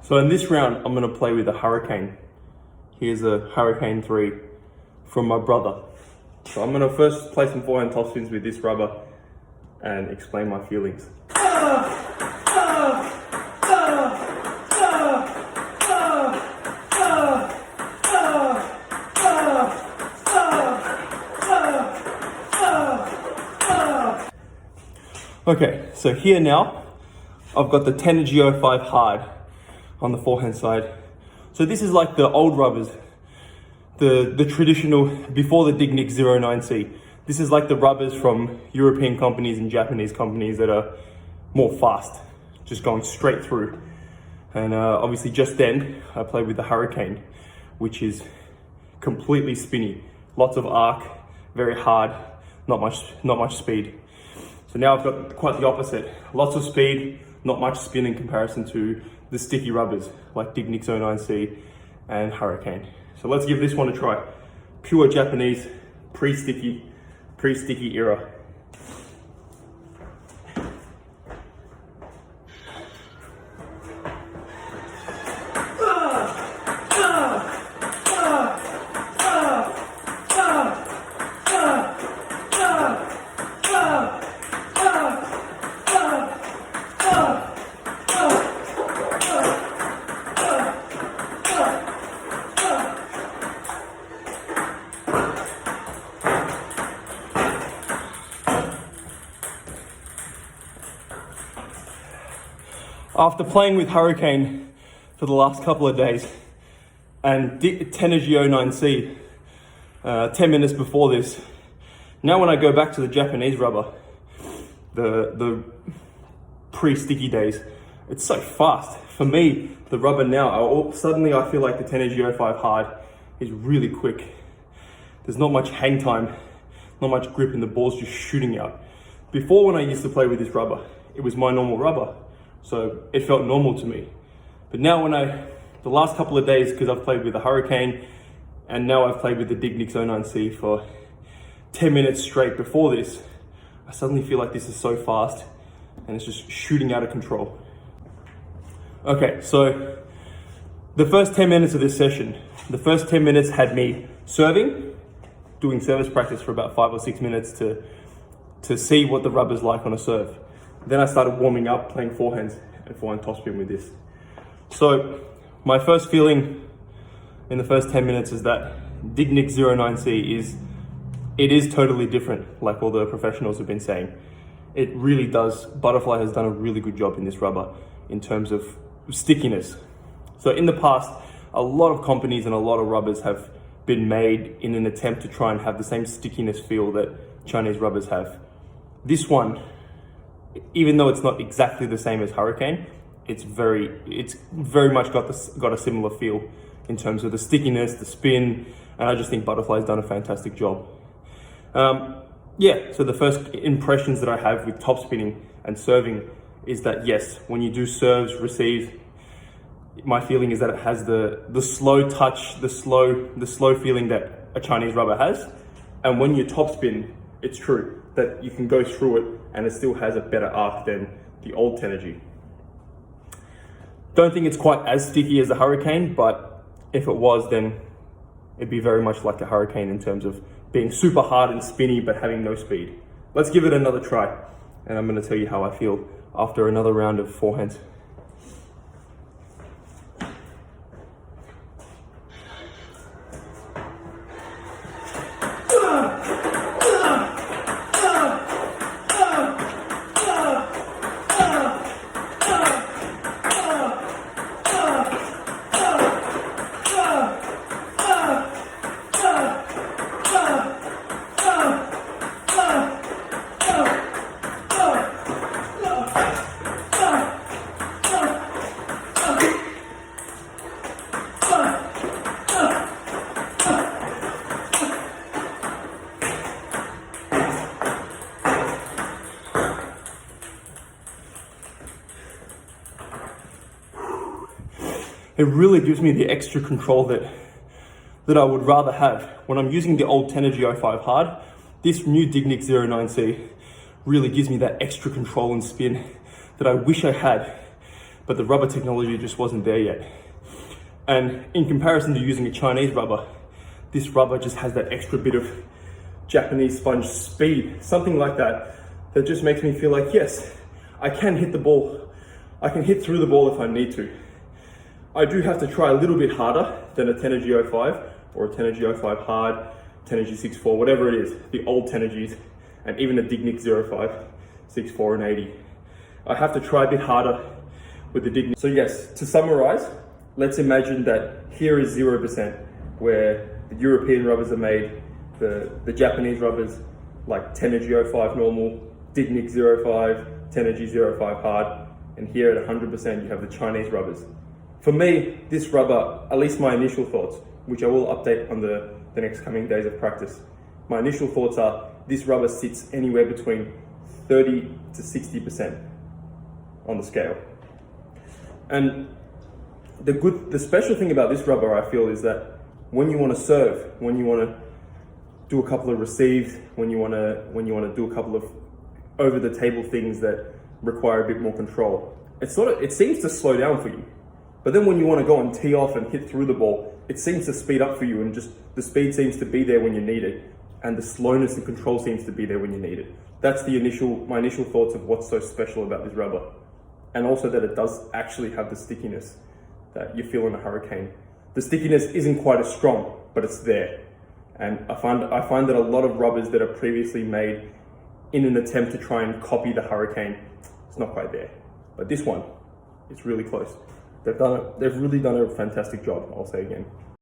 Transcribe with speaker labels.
Speaker 1: So in this round, I'm gonna play with a Hurricane. Here's a Hurricane 3 from my brother. So I'm gonna first play some forehand topspins with this rubber and explain my feelings. Okay, so here now, I've got the Tenergy 05 hard on the forehand side. So this is like the old rubbers, the traditional, before the DIGNICS 09C. This is like the rubbers from European companies and Japanese companies that are more fast, just going straight through. And obviously just then, I played with the Hurricane, which is completely spinny. Lots of arc, very hard, not much speed. So now I've got quite the opposite. Lots of speed, not much spin in comparison to the sticky rubbers like DIGNICS 09C and Hurricane. So let's give this one a try. Pure Japanese, pre-sticky era. After playing with Hurricane for the last couple of days and Tenergy 09C 10 minutes before this, now when I go back to the Japanese rubber, the pre-sticky days, it's so fast. For me, the rubber now, suddenly I feel like the Tenergy 05 hard is really quick. There's not much hang time, not much grip, and the ball's just shooting out. Before, when I used to play with this rubber, it was my normal rubber. So it felt normal to me. But now the last couple of days, because I've played with the Hurricane and now I've played with the DIGNICS 09C for 10 minutes straight before this, I suddenly feel like this is so fast and it's just shooting out of control. Okay, so the first 10 minutes of this session, the first 10 minutes had me serving, doing service practice for about 5 or 6 minutes to see what the rubber's like on a serve. Then I started warming up, playing forehands and forehand topspin with this. So my first feeling in the first 10 minutes is that DIGNICS 09C is totally different, like all the professionals have been saying. It really does. Butterfly has done a really good job in this rubber in terms of stickiness. So in the past, a lot of companies and a lot of rubbers have been made in an attempt to try and have the same stickiness feel that Chinese rubbers have. This one, even though it's not exactly the same as Hurricane, it's very much got a similar feel in terms of the stickiness, the spin, and I just think Butterfly's done a fantastic job. Yeah, so the first impressions that I have with top spinning and serving is that yes, when you do serves, receives, my feeling is that it has the slow touch, the slow feeling that a Chinese rubber has, and when you top spin, it's true that you can go through it and it still has a better arc than the old Tenergy. Don't think it's quite as sticky as the Hurricane, but if it was, then it'd be very much like a Hurricane in terms of being super hard and spinny but having no speed. Let's give it another try, and I'm going to tell you how I feel after another round of forehands. It really gives me the extra control that I would rather have. When I'm using the old Tenergy 05 hard, this new DIGNICS 09C really gives me that extra control and spin that I wish I had but the rubber technology just wasn't there yet. And in comparison to using a Chinese rubber, this rubber just has that extra bit of Japanese sponge speed, something like that, that just makes me feel like, yes, I can hit the ball. I can hit through the ball if I need to. I do have to try a little bit harder than a Tenergy 05 or a Tenergy 05 hard, Tenergy 6.4, whatever it is, the old Tenergies, and even a DIGNICS 05, 6.4 and 80. I have to try a bit harder with the DIGNICS. So yes, to summarize, let's imagine that here is 0%, where the European rubbers are made, the Japanese rubbers, like Tenergy 05 normal, DIGNICS 05, Tenergy 05 hard, and here at 100% you have the Chinese rubbers. For me, this rubber, at least my initial thoughts, which I will update on the next coming days of practice, my initial thoughts are this rubber sits anywhere between 30 to 60% on the scale. And the special thing about this rubber, I feel, is that when you want to serve, when you want to do a couple of receives, when you want to do a couple of over the table things that require a bit more control, it seems to slow down for you. But then when you want to go and tee off and hit through the ball, it seems to speed up for you, and just the speed seems to be there when you need it, and the slowness and control seems to be there when you need it. That's my initial thoughts of what's so special about this rubber. And also that it does actually have the stickiness that you feel in a Hurricane. The stickiness isn't quite as strong, but it's there. And I find that a lot of rubbers that are previously made in an attempt to try and copy the Hurricane, it's not quite there. But this one, it's really close. They've really done a fantastic job, I'll say again.